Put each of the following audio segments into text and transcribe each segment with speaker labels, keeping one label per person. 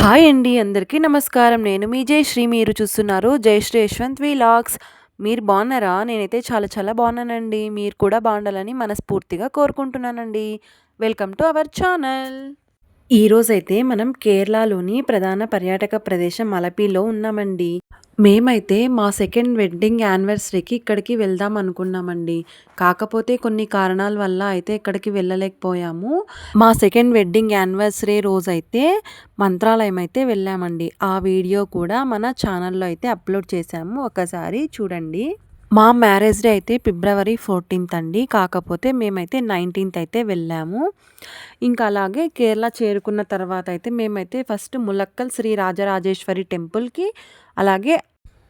Speaker 1: Hi అండి. అందరికీ నమస్కారం. నేను మీ జయశ్రీ. మీరు చూస్తున్నారు జయశ్రీ యశ్వంత్ వీలాగ్స్. మీరు బాగున్నారా? నేనైతే చాలా చాలా బాగున్నానండి. మీరు కూడా బాగుండాలని మనస్ఫూర్తిగా కోరుకుంటున్నానండి. Welcome to our channel. ఈరోజైతే మనం కేరళలోని ప్రధాన పర్యాటక ప్రదేశం అలపిలో ఉన్నామండి. మేమైతే మా సెకండ్ వెడ్డింగ్ యానివర్సరీకి ఇక్కడికి వెళ్దాం అనుకున్నామండి. కాకపోతే కొన్ని కారణాల వల్ల అయితే ఇక్కడికి వెళ్ళలేకపోయాము. మా సెకండ్ వెడ్డింగ్ యానివర్సరీ రోజైతే మంత్రాలయం అయితే వెళ్ళామండి. ఆ వీడియో కూడా మన ఛానల్‌లో అయితే అప్‌లోడ్ చేశాము. ఒకసారి చూడండి. మా మ్యారేజ్ డే అయితే ఫిబ్రవరి 14థ్ అండి. కాకపోతే మేమైతే 19థ్ అయితే వెళ్ళాము. ఇంకా అలాగే కేరళ చేరుకున్న తర్వాత అయితే మేమైతే ఫస్ట్ ములక్కల్ శ్రీ రాజరాజేశ్వరి టెంపుల్‌కి, అలాగే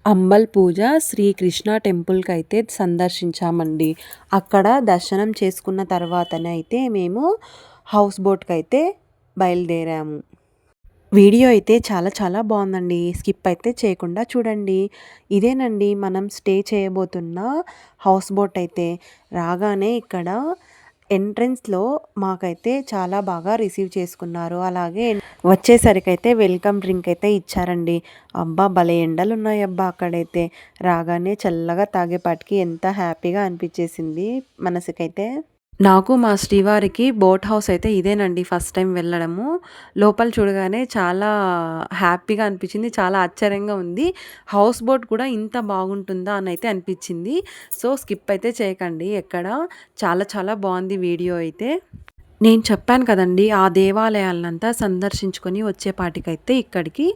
Speaker 1: అంబల్ పూజ శ్రీకృష్ణ టెంపుల్‌కి అయితే సందర్శించామండి. అక్కడ దర్శనం చేసుకున్న తర్వాతనే అయితే మేము హౌస్ బోట్‌కి అయితే బయలుదేరాము. వీడియో అయితే చాలా చాలా బాగుందండి. స్కిప్ అయితే చేయకుండా చూడండి. ఇదేనండి మనం స్టే చేయబోతున్న హౌస్ బోట్ అయితే. రాగానే ఇక్కడ ఎంట్రన్స్‌లో మాకైతే చాలా బాగా రిసీవ్ చేసుకున్నారు. అలాగే వచ్చేసరికైతే వెల్కమ్ డ్రింక్ అయితే ఇచ్చారండి. అబ్బా! భలే ఎండలున్నాయబ్బా అక్కడైతే. రాగానే చల్లగా తాగేపాటికి ఎంత హ్యాపీగా అనిపించేసింది మనసుకైతే. నాకు మా శ్రీవారికి బోట్ హౌస్ అయితే ఇదేనండి ఫస్ట్ టైం వెళ్ళడము. లోపల చూడగానే చాలా హ్యాపీగా అనిపించింది. చాలా ఆశ్చర్యంగా ఉంది. హౌస్ బోట్ కూడా ఇంత బాగుంటుందా అని అయితే అనిపించింది. సో, స్కిప్ అయితే చేయకండి ఎక్కడ. చాలా చాలా బాగుంది వీడియో అయితే. నేను చెప్పాను కదండీ! ఆ దేవాలయాలనంతా సందర్శించుకొని వచ్చేపాటికైతే ఇక్కడికి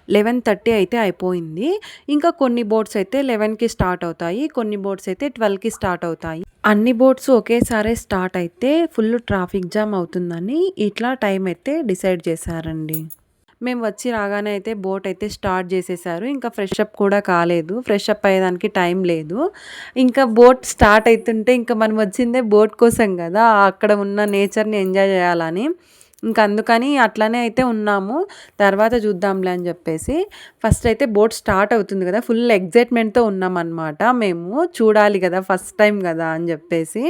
Speaker 1: 11:30 అయితే అయిపోయింది. ఇంకా కొన్ని బోట్స్ అయితే 11కి స్టార్ట్ అవుతాయి. కొన్ని బోట్స్ అయితే 12కి స్టార్ట్ అవుతాయి. అన్ని బోట్స్ ఒకేసారే స్టార్ట్ అయితే ఫుల్ ట్రాఫిక్ జామ్ అవుతుందని ఇట్లా టైం అయితే డిసైడ్ చేశారండి. మేము వచ్చి రాగానే అయితే బోట్ అయితే స్టార్ట్ చేసేసారు. ఇంకా ఫ్రెష్ అప్ కూడా కాలేదు. ఫ్రెష్ అప్ అయ్యేదానికి టైం లేదు. ఇంకా బోట్ స్టార్ట్ అయితుంటే ఇంకా మనం వచ్చిందే బోట్ కోసం కదా! అక్కడ ఉన్న నేచర్‌ని ఎంజాయ్ చేయాలని. ఇంక అందుకని అట్లనే అయితే ఉన్నాము. తర్వాత చూద్దాంలే అని చెప్పేసి. ఫస్ట్ అయితే బోట్ స్టార్ట్ అవుతుంది కదా! ఫుల్ ఎక్సైట్‌మెంట్‌తో ఉన్నామన్నమాట మేము. చూడాలి కదా! ఫస్ట్ టైం కదా అని చెప్పేసి.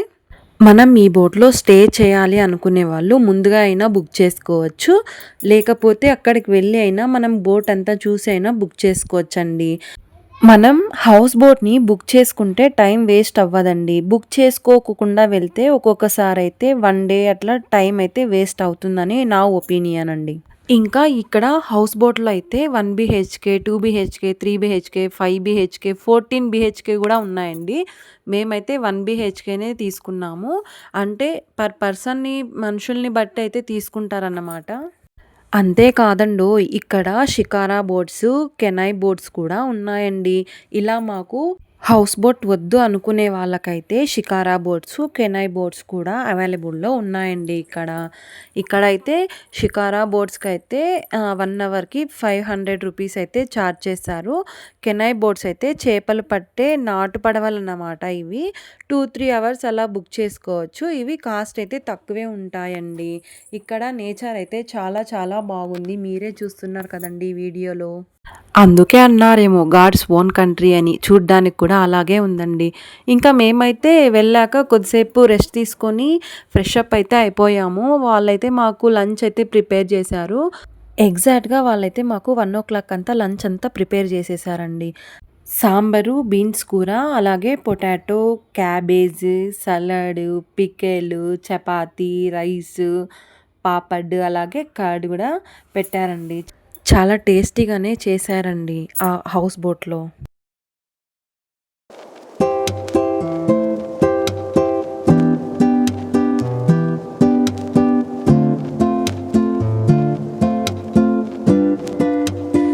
Speaker 1: మనం ఈ బోట్‌లో స్టే చేయాలి అనుకునే వాళ్ళు ముందుగా అయినా బుక్ చేసుకోవచ్చు. లేకపోతే అక్కడికి వెళ్ళి అయినా మనం బోట్ అంతా చూసి అయినా బుక్ చేసుకోవచ్చండి. మనం హౌస్ బోట్‌ని బుక్ చేసుకుంటే టైం వేస్ట్ అవ్వదండి. బుక్ చేసుకోకుండా వెళ్తే ఒక్కొక్కసారయితే 1 డే అట్లా టైం అయితే వేస్ట్ అవుతుందని నా ఒపీనియన్ అండి. ఇంకా ఇక్కడ హౌస్ బోట్‌లో అయితే 1 BHK, 2 BHK, 3 BHK, 5 BHK, 14 BHK కూడా ఉన్నాయండి. మేమైతే 1 బీహెచ్‌కేనే తీసుకున్నాము. అంటే పర్ పర్సన్‌ని మనుషుల్ని బట్టి అయితే తీసుకుంటారన్నమాట. అంతే కాదండోయ్! ఇక్కడ షికారా బోట్స్, కెనై బోట్స్ కూడా ఉన్నాయండి. ఇలా మాకు హౌస్ బోట్ వద్దు అనుకునే వాళ్ళకైతే షికారా బోట్స్, కెనై బోట్స్ కూడా అవైలబుల్‌లో ఉన్నాయండి ఇక్కడ. ఇక్కడైతే షికారా బోట్స్‌కైతే 1 అవర్‌కి 500 రూపీస్ అయితే ఛార్జ్ చేస్తారు. కెనై బోట్స్ అయితే చేపలు పట్టే నాటు పడవలన్నమాట ఇవి. 2, 3 అవర్స్ అలా బుక్ చేసుకోవచ్చు. ఇవి కాస్ట్ అయితే తక్కువే ఉంటాయండి. ఇక్కడ నేచర్ అయితే చాలా చాలా బాగుంది. మీరే చూస్తున్నారు కదండీ వీడియోలో. అందుకే అన్నారేమో గాడ్స్ ఓన్ కంట్రీ అని. చూడ్డానికి కూడా అలాగే ఉందండి. ఇంకా మేమైతే వెళ్ళాక కొద్దిసేపు రెస్ట్ తీసుకొని ఫ్రెష్ అప్ అయితే అయిపోయాము. వాళ్ళైతే మాకు లంచ్ అయితే ప్రిపేర్ చేశారు. ఎగ్జాక్ట్‌గా వాళ్ళైతే మాకు 1:00 అంతా లంచ్ అంతా ప్రిపేర్ చేసేసారండి. సాంబారు, బీన్స్ కూర, అలాగే potato, cabbage, salad, pickle, chapati, rice, papad, అలాగే కర్డ్ కూడా పెట్టారండి. చాలా టేస్టీగానే చేశారండి ఆ హౌస్ బోట్‌లో.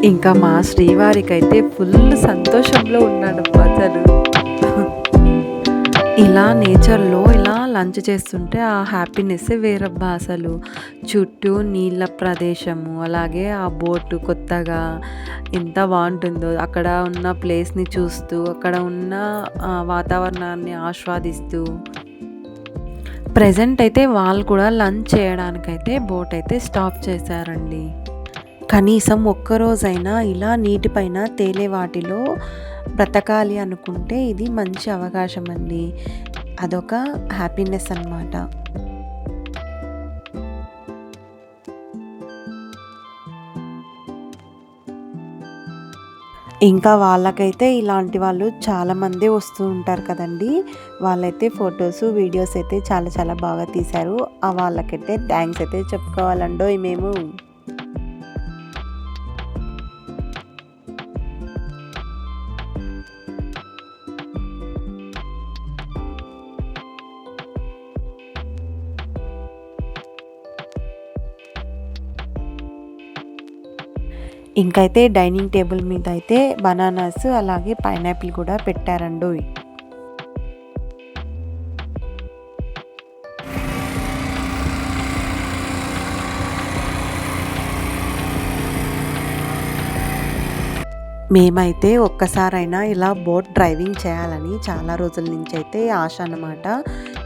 Speaker 1: ఇంకా మా శ్రీవారికైతే ఫుల్ సంతోషంలో ఉన్నాడబ్బా అసలు. ఇలా నేచర్‌లో ఇలా లంచ్ చేస్తుంటే ఆ హ్యాపీనెస్సే వేరబ్బా అసలు. చుట్టూ నీళ్ళ ప్రదేశము, అలాగే ఆ బోటు కొత్తగా ఎంత బావుంటుందో. అక్కడ ఉన్న ప్లేస్‌ని చూస్తూ, అక్కడ ఉన్న వాతావరణాన్ని ఆస్వాదిస్తూ. ప్రెజెంట్ అయితే వాళ్ళు కూడా లంచ్ చేయడానికైతే బోట్ అయితే స్టాప్ చేశారండి. కనీసం ఒక్కరోజైనా ఇలా నీటిపైన తేలే వాటిలో బ్రతకాలి అనుకుంటే ఇది మంచి అవకాశం అండి. అదొక హ్యాపీనెస్ అన్నమాట. ఇంకా వాళ్ళకైతే ఇలాంటి వాళ్ళు చాలామంది వస్తూ ఉంటారు కదండీ! వాళ్ళైతే ఫోటోసు, వీడియోస్ అయితే చాలా చాలా బాగా తీశారు. వాళ్ళకైతే థాంక్స్ అయితే చెప్పుకోవాలండోయ్ మేము. ఇంకైతే డైనింగ్ టేబుల్ మీద అయితే బనానాస్ అలాగే పైనాపిల్ కూడా పెట్టారండోయ్. మేమైతే ఒక్కసారైనా ఇలా బోట్ డ్రైవింగ్ చేయాలని చాలా రోజుల నుంచి అయితే ఆశ అన్నమాట.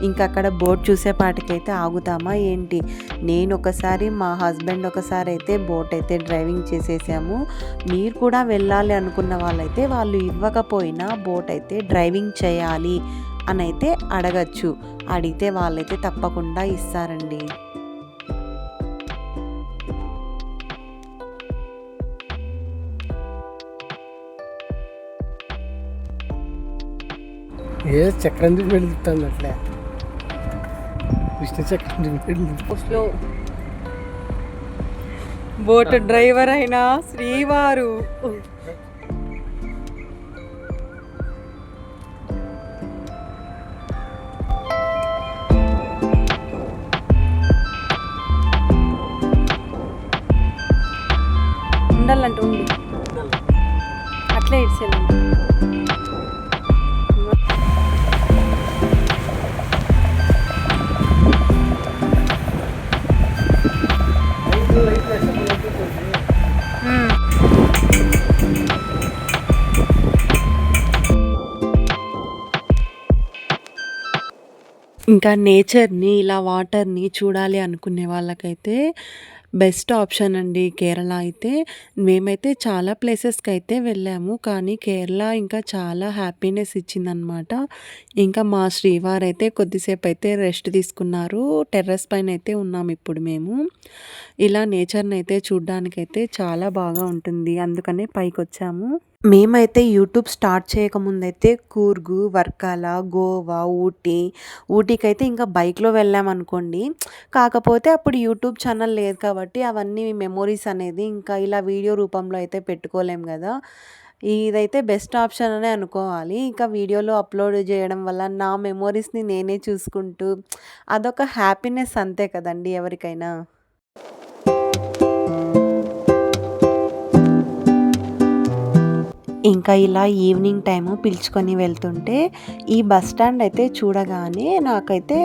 Speaker 1: ఇంకా అక్కడ బోట్ చూసేపాటికైతే ఆగుతామా ఏంటి? నేను ఒకసారి, మా హస్బెండ్ ఒకసారి అయితే బోట్ అయితే డ్రైవింగ్ చేసేసాము. మీరు కూడా వెళ్ళాలి అనుకున్న వాళ్ళైతే వాళ్ళు ఇవ్వకపోయినా బోట్ అయితే డ్రైవింగ్ చేయాలి అని అయితే అడగచ్చు. అడిగితే వాళ్ళైతే తప్పకుండా ఇస్తారండి.
Speaker 2: ఏ చక్రం తిప్పి వెళ్తాను అట్లే విష్ణు చక్రం తిప్పి
Speaker 1: స్లో బోట్ డ్రైవర్ అయిన శ్రీవారు ఉండాలంటే ఉండు అట్లే ఇచ్చేయాలంటే. ఇంకా నేచర్‌ని, ఇలా వాటర్‌ని చూడాలి అనుకునే వాళ్ళకైతే బెస్ట్ ఆప్షన్ అండి కేరళ అయితే. మేమైతే చాలా ప్లేసెస్‌కైతే వెళ్ళాము. కానీ కేరళ ఇంకా చాలా హ్యాపీనెస్ ఇచ్చిందనమాట. ఇంకా మా శ్రీవారైతే కొద్దిసేపయితే రెస్ట్ తీసుకున్నారు. టెర్రస్ పైనైతే ఉన్నామిప్పుడు మేము. ఇలా నేచర్‌నైతే చూడ్డానికైతే చాలా బాగా ఉంటుంది. అందుకనే పైకొచ్చాము. మేమైతే యూట్యూబ్ స్టార్ట్ చేయకముందైతే కూర్గు, వర్కాల, గోవా, ఊటీకైతే ఇంకా బైక్‌లో వెళ్ళామనుకోండి. కాకపోతే అప్పుడు యూట్యూబ్ ఛానల్ లేదు కాబట్టి అవన్నీ మెమోరీస్ అనేది ఇంకా ఇలా వీడియో రూపంలో అయితే పెట్టుకోలేం గదా! ఇదైతే బెస్ట్ ఆప్షన్ అనే అనుకోవాలి. ఇంకా వీడియోలో అప్‌లోడ్ జేయడం వల్ల నా మెమోరీస్‌ని నేనే చూసుకుంటూ అదొక హ్యాపీనెస్ అంతే కదండీ ఎవరికైనా. ఇంకా ఇలా ఈవినింగ్ టైము పిలుచుకొని వెళ్తుంటే ఈ బస్ స్టాండ్ అయితే చూడగానే నాకైతే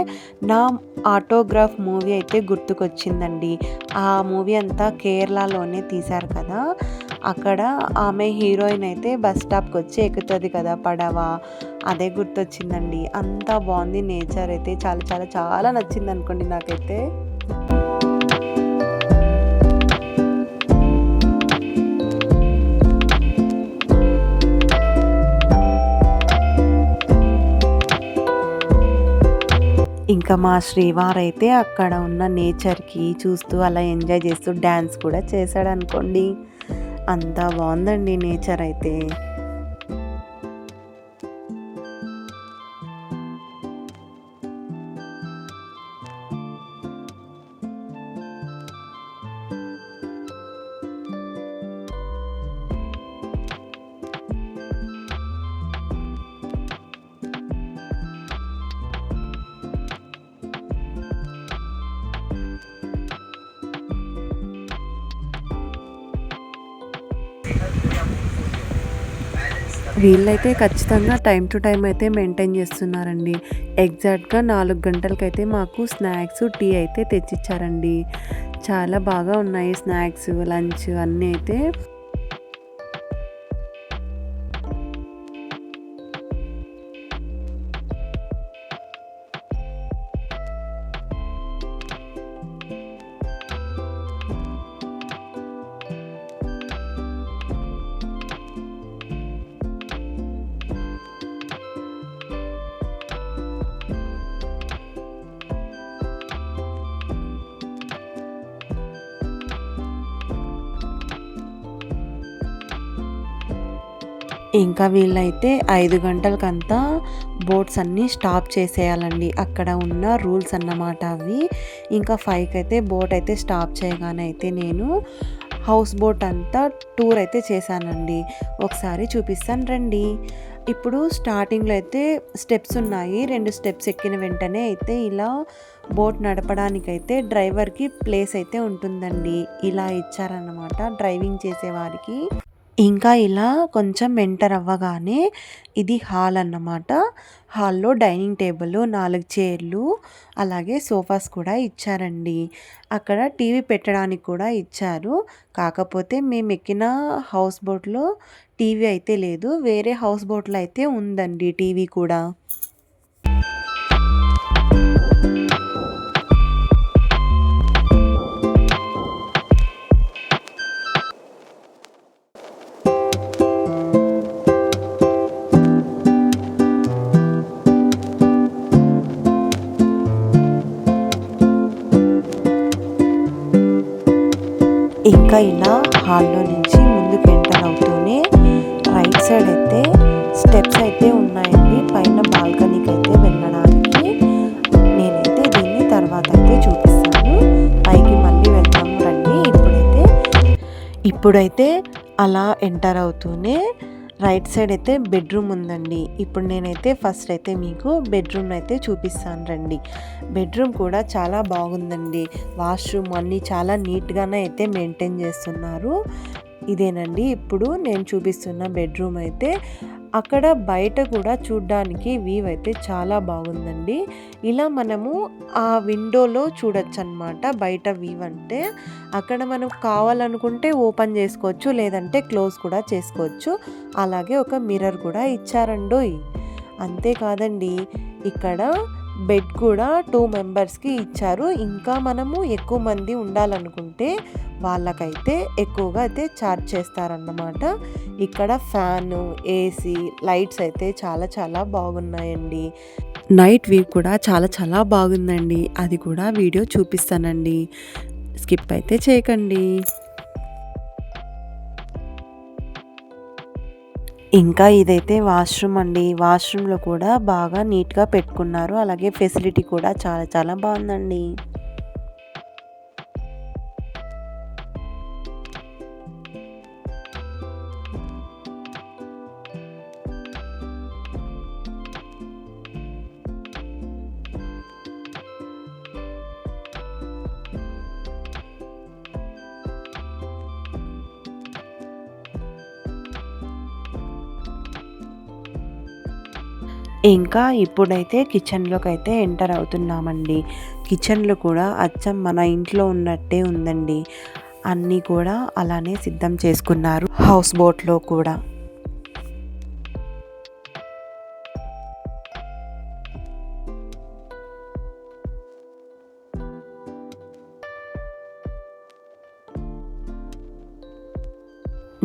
Speaker 1: నా ఆటోగ్రాఫ్ మూవీ అయితే గుర్తుకొచ్చిందండి. ఆ మూవీ అంతా కేరళలోనే తీశారు కదా! అక్కడ ఆమె హీరోయిన్ అయితే బస్ స్టాప్‌కి వచ్చి ఎక్కుతది కదా పడవ. అదే గుర్తొచ్చిందండి. అంతా బావుంది నేచర్ అయితే చాలా చాలా చాలా నచ్చిందనుకోండి నాకైతే. ఇంకా మా శ్రీవారైతే అక్కడ ఉన్న నేచర్‌కి చూస్తూ అలా ఎంజాయ్ చేస్తూ డాన్స్ కూడా చేశాడనుకోండి. అంతా బావుందండి నేచర్ అయితే. వీళ్ళైతే ఖచ్చితంగా టైమ్ టు టైమ్ అయితే మెయింటైన్ చేస్తున్నారండి. ఎగ్జాక్ట్‌గా 4 గంటలకైతే మాకు స్నాక్స్, టీ అయితే తెచ్చిచ్చారండి. చాలా బాగా ఉన్నాయి స్నాక్స్, లంచ్ అన్నీ అయితే. ఇంకా వీళ్ళైతే 5 గంటలకంతా బోట్స్ అన్నీ స్టాప్ చేసేయాలండి. అక్కడ ఉన్న రూల్స్ అన్నమాట అవి. ఇంకా 5కి అయితే బోట్ అయితే స్టాప్ చేయగానే అయితే నేను హౌస్ బోట్ అంతా టూర్ అయితే చేశానండి. ఒకసారి చూపిస్తాను రండి. ఇప్పుడు స్టార్టింగ్లో అయితే స్టెప్స్ ఉన్నాయి. 2 స్టెప్స్ ఎక్కిన వెంటనే అయితే ఇలా బోట్ నడపడానికైతే డ్రైవర్కి ప్లేస్ అయితే ఉంటుందండి. ఇలా ఇచ్చారన్నమాట డ్రైవింగ్ చేసేవారికి. ఇంకా ఇలా కొంచెం ఎంటర్ అవ్వగానే ఇది హాల్ అన్నమాట. హాల్లో డైనింగ్ టేబుల్, 4 చైర్లు, అలాగే సోఫాస్ కూడా ఇచ్చారండి. అక్కడ టీవీ పెట్టడానికి కూడా ఇచ్చారు. కాకపోతే మేము ఎక్కిన హౌస్ బోట్లో టీవీ అయితే లేదు. వేరే హౌస్ బోట్లో అయితే ఉందండి టీవీ కూడా. ఇంకా ఇలా హాల్లో నుంచి ముందుకు ఎంటర్ అవుతూనే రైట్ సైడ్ అయితే స్టెప్స్ అయితే ఉన్నాయండి పైన బాల్కనీకి అయితే వెళ్ళడానికి. నేనైతే దీన్ని తర్వాత అయితే చూపిస్తాను. పైకి మళ్ళీ వెళ్తాము రండి. ఇప్పుడైతే అలా ఎంటర్ అవుతూనే రైట్ సైడ్ అయితే బెడ్రూమ్ ఉందండి. ఇప్పుడు నేనైతే ఫస్ట్ అయితే మీకు బెడ్రూమ్ అయితే చూపిస్తాను రండి. బెడ్రూమ్ కూడా చాలా బాగుందండి. వాష్రూమ్ అన్నీ చాలా నీట్గానే అయితే మెయింటైన్ చేస్తున్నారు. ఇదేనండి ఇప్పుడు నేను చూపిస్తున్న బెడ్రూమ్ అయితే. అక్కడ బయట కూడా చూడ్డానికి వ్యూ అయితే చాలా బాగుందండి. ఇలా మనము ఆ విండోలో చూడొచ్చు అనమాట బయట వ్యూ అంటే. అక్కడ మనం కావాలనుకుంటే ఓపెన్ చేసుకోవచ్చు, లేదంటే క్లోజ్ కూడా చేసుకోవచ్చు. అలాగే ఒక మిర్రర్ కూడా ఇచ్చారండోయ్. అంతేకాదండి, ఇక్కడ బెడ్ కూడా 2 మెంబర్స్కి ఇచ్చారు. ఇంకా మనము ఎక్కువ మంది ఉండాలనుకుంటే వాళ్ళకైతే ఎక్కువగా అయితే ఛార్జ్ చేస్తారన్నమాట. ఇక్కడ ఫ్యాను, ఏసీ, లైట్స్ అయితే చాలా చాలా బాగున్నాయండి. నైట్ వ్యూ కూడా చాలా చాలా బాగుందండి. అది కూడా వీడియో చూపిస్తానండి, స్కిప్ అయితే చేయకండి. ఇంకా ఇదైతే వాష్రూమ్ అండి. వాష్రూమ్లో కూడా బాగా నీట్గా పెట్టుకున్నారు. అలాగే ఫెసిలిటీ కూడా చాలా చాలా బాగుందండి. ఇంకా ఇప్పుడైతే కిచెన్లోకి అయితే ఎంటర్ అవుతున్నామండి. కిచెన్లో కూడా అచ్చం మన ఇంట్లో ఉన్నట్టే ఉందండి. అన్నీ కూడా అలానే సిద్ధం చేసుకున్నారు హౌస్ బోట్లో కూడా.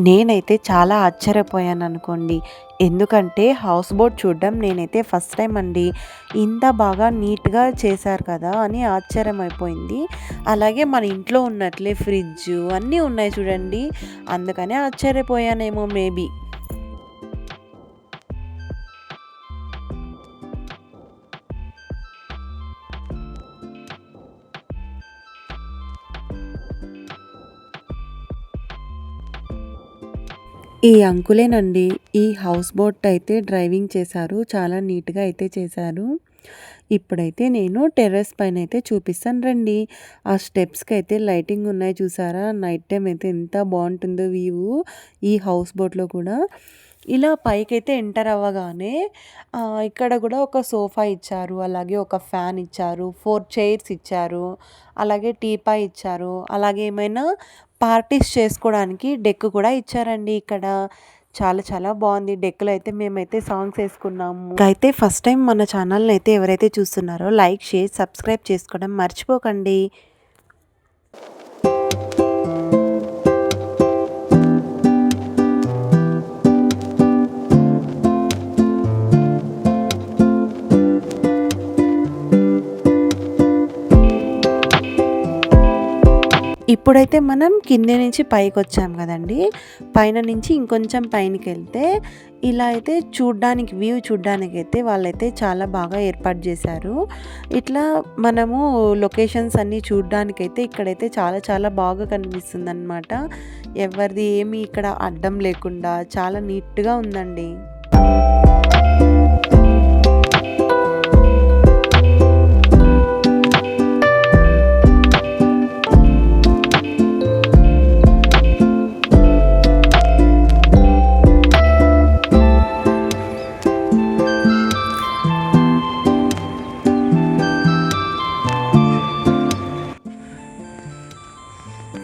Speaker 1: నేనైతే చాలా ఆశ్చర్యపోయాను అనుకోండి. ఎందుకంటే హౌస్ బోట్ చూడడం నేనైతే ఫస్ట్ టైం అండి. ఇంత బాగా నీట్గా చేశారు కదా అని ఆశ్చర్యం అయిపోయింది. అలాగే మన ఇంట్లో ఉన్నట్లే ఫ్రిడ్జ్ అన్నీ ఉన్నాయి చూడండి. అందుకనే ఆశ్చర్యపోయానేమో మేబీ. ఈ అంకులేనండి ఈ హౌస్ బోట్ అయితే డ్రైవింగ్ చేశారు. చాలా నీట్గా అయితే చేశారు. ఇప్పుడైతే నేను టెర్రస్ పైన అయితే చూపిస్తాను రండి. ఆ స్టెప్స్కి అయితే లైటింగ్ ఉన్నాయి చూసారా. నైట్ టైం అయితే ఎంత బాగుంటుందో వ్యూ ఈ హౌస్ బోట్లో కూడా. ఇలా పైకైతే ఎంటర్ అవ్వగానే ఇక్కడ కూడా ఒక సోఫా ఇచ్చారు, అలాగే ఒక ఫ్యాన్ ఇచ్చారు, 4 చైర్స్ ఇచ్చారు, అలాగే టీపాయ్ ఇచ్చారు, అలాగే ఏమైనా పార్టీస్ చేసుకోవడానికి డెక్ కూడా ఇచ్చారండి ఇక్కడ. చాలా చాలా బాగుంది. డెక్లో అయితే మేమైతే సాంగ్స్ వేసుకున్నాము. అయితే ఫస్ట్ టైం మన ఛానల్ని అయితే ఎవరైతే చూస్తున్నారో లైక్, షేర్, సబ్స్క్రైబ్ చేసుకోవడం మర్చిపోకండి. ఇప్పుడైతే మనం కింద నుంచి పైకొచ్చాం కదండీ! పైన నుంచి ఇంకొంచెం పైనకెళ్తే ఇలా అయితే చూడ్డానికి వ్యూ చూడ్డానికైతే వాళ్ళైతే చాలా బాగా ఏర్పాటు చేశారు. ఇట్లా మనము లొకేషన్స్ అన్నీ చూడ్డానికైతే ఇక్కడైతే చాలా చాలా బాగా కనిపిస్తుందనమాట. ఎవరిది ఏమి ఇక్కడ అడ్డం లేకుండా చాలా నీట్‌గా ఉందండి.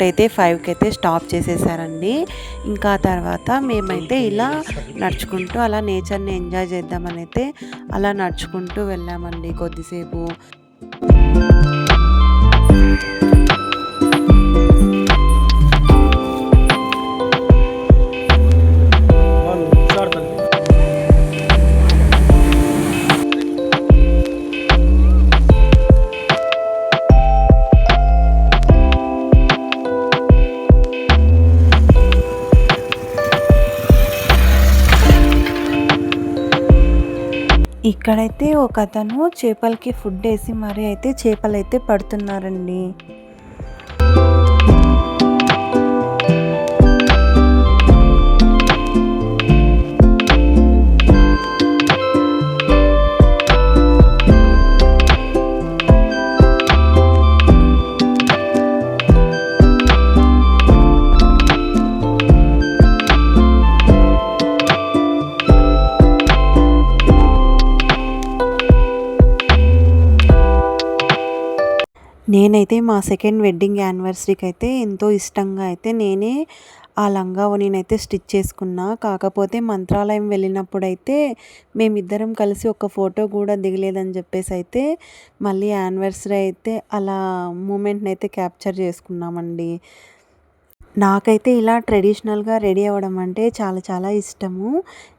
Speaker 1: అయితే 5కి అయితే స్టాప్ చేసేసారండి. ఇంకా తర్వాత మేమైతే ఇలా నడుచుకుంటూ అలా నేచర్‌ని ఎంజాయ్ చేద్దామని అయితే అలా నడుచుకుంటూ వెళ్ళామండి కొద్దిసేపు. ఇక్కడైతే ఒకతను చేపలకి ఫుడ్ ఏసి మరి అయితే చేపలైతే పడుతున్నారండి. నేనైతే మా సెకండ్ వెడ్డింగ్ యానివర్సరీకి అయితే ఎంతో ఇష్టంగా అయితే నేనే ఆ లంగా ఓణీనైతే స్టిచ్ చేసుకున్నా. కాకపోతే మంత్రాలయం వెళ్ళినప్పుడైతే మేమిద్దరం కలిసి ఒక ఫోటో కూడా దిగలేదని చెప్పేసి అయితే మళ్ళీ యానివర్సరీ అయితే అలా మూమెంట్ని అయితే క్యాప్చర్ చేసుకున్నామండి. నాకైతే ఇలా ట్రెడిషనల్‌గా రెడీ అవ్వడం అంటే చాలా చాలా ఇష్టము.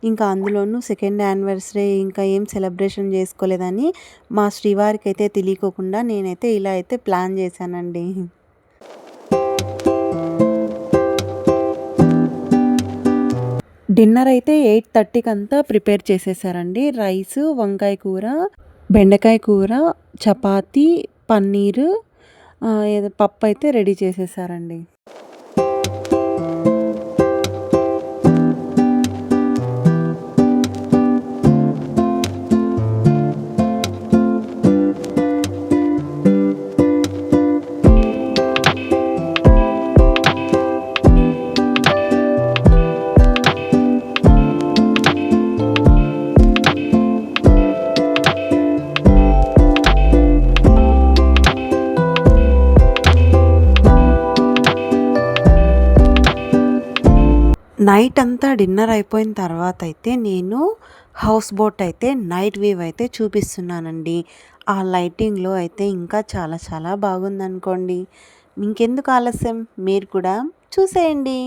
Speaker 1: ఇంకా అందులోనూ సెకండ్ యానివర్సరీ ఇంకా ఏం సెలబ్రేషన్ చేసుకోలేదని మా శ్రీవారికైతే తెలియకోకుండా నేనైతే ఇలా అయితే ప్లాన్ చేశానండి. డిన్నర్ అయితే 8:30కి అంతా ప్రిపేర్ చేసేసారండి. రైసు, వంకాయ కూర, బెండకాయ కూర, చపాతీ, పన్నీరు ఏదో పప్పు అయితే రెడీ చేసేసారండి. నైట్ అంతా డిన్నర్ అయిపోయిన తర్వాత అయితే నేను హౌస్ బోట్ అయితే నైట్ వ్యూ అయితే చూపిస్తున్నానండి. ఆ లైటింగ్‌లో అయితే ఇంకా చాలా చాలా బాగుందనుకోండి. ఇంకెందుకు ఆలస్యం మీరు కూడా చూసేయండి.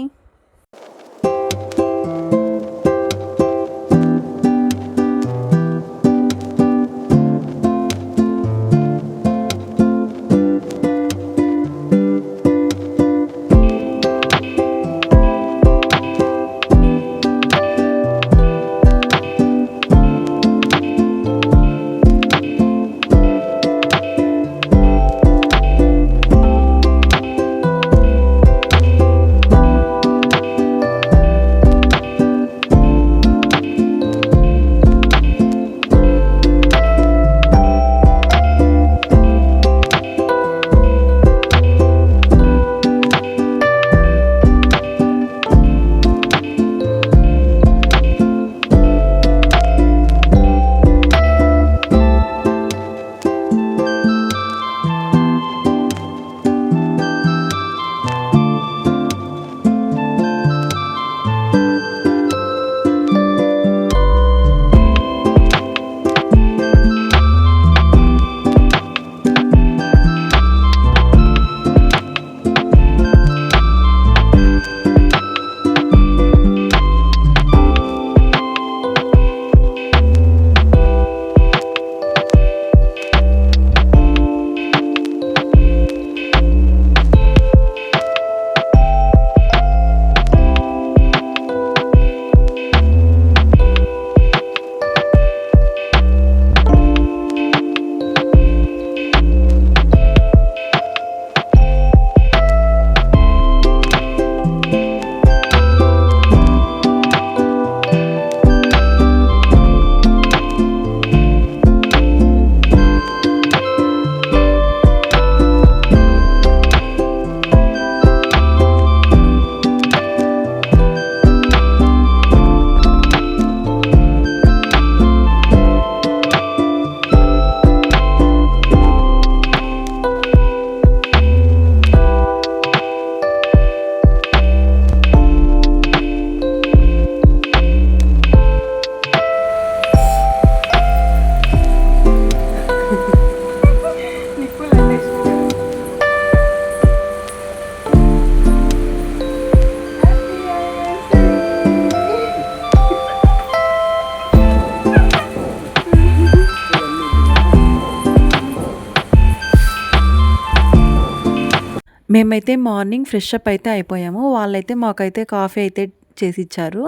Speaker 1: మేమైతే మార్నింగ్ ఫ్రెష్ అప్ అయితే అయిపోయాము. వాళ్ళైతే మాకైతే కాఫీ అయితే చేసిచ్చారు.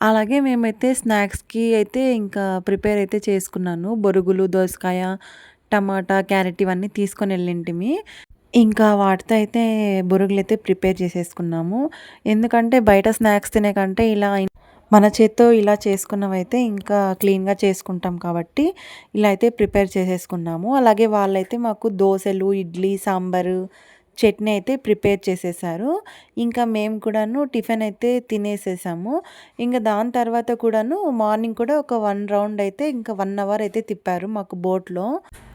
Speaker 1: అలాగే మేమైతే స్నాక్స్‌కి అయితే ఇంకా ప్రిపేర్ అయితే చేసుకున్నాను. బొరుగులు, దోసకాయ, టమాటా, క్యారెట్ ఇవన్నీ తీసుకొనెళ్ళింటిమి. ఇంకా వాటితో అయితే బొరుగులైతే ప్రిపేర్ చేసేసుకున్నాము. ఎందుకంటే బయట స్నాక్స్ తినే కంటే ఇలా మన చేత్తో ఇలా చేసుకున్నవైతే ఇంకా క్లీన్‌గా చేసుకుంటాం కాబట్టి ఇలా అయితే ప్రిపేర్ చేసేసుకున్నాము. అలాగే వాళ్ళైతే మాకు దోసలు, ఇడ్లీ, సాంబారు, చట్నీ అయితే ప్రిపేర్ చేసేసారు. ఇంకా మేము కూడాను టిఫిన్ అయితే తినేసేసాము. ఇంక దాని తర్వాత కూడాను మార్నింగ్ కూడా ఒక 1 రౌండ్ అయితే ఇంకా 1 అవర్ అయితే తిప్పారు మాకు బోట్‌లో.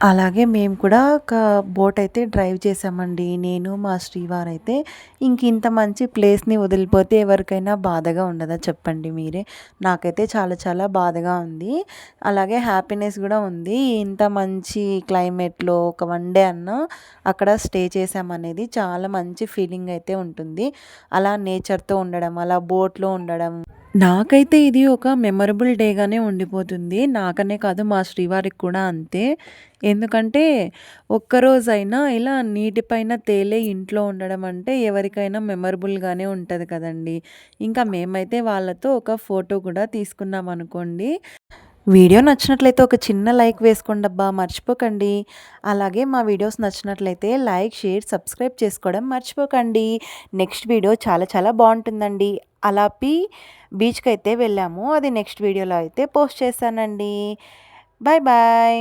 Speaker 1: అలాగే మేము కూడా ఒక బోట్ అయితే డ్రైవ్ చేసామండి. నేను మా శ్రీవారైతే. ఇంత మంచి ప్లేస్‌ని వదిలిపోతే ఎవరికైనా బాధగా ఉండదా చెప్పండి మీరే? నాకైతే చాలా చాలా బాధగా ఉంది. అలాగే హ్యాపీనెస్ కూడా ఉంది. ఇంత మంచి క్లైమేట్‌లో ఒక 1 డే అన్నా అక్కడ స్టే చేశామనేది చాలా మంచి ఫీలింగ్ అయితే ఉంటుంది. అలా నేచర్‌తో ఉండడం, అలా బోట్‌లో ఉండడం. నాకైతే ఇది ఒక మెమరబుల్ డేగానే ఉండిపోతుంది. నాకనే కాదు మా శ్రీవారికి కూడా అంతే. ఎందుకంటే ఒక్కరోజైనా ఇలా నీటి పైన తేలే ఇంట్లో ఉండడం అంటే ఎవరికైనా మెమరబుల్‌గానే ఉంటది కదండీ! ఇంకా మేమైతే వాళ్ళతో ఒక ఫోటో కూడా తీసుకున్నామనుకోండి. వీడియో నచ్చినట్లయితే ఒక చిన్న లైక్ వేసుకోండబ్బా! మర్చిపోకండి. అలాగే మా వీడియోస్ నచ్చినట్లయితే లైక్, షేర్, సబ్స్క్రైబ్ చేసుకోవడం మర్చిపోకండి. నెక్స్ట్ వీడియో చాలా చాలా బావుంటుందండి. అలాపి బీచ్‌కైతే వెళ్ళాము. అది నెక్స్ట్ వీడియోలో అయితే పోస్ట్ చేశానండి. Bye bye.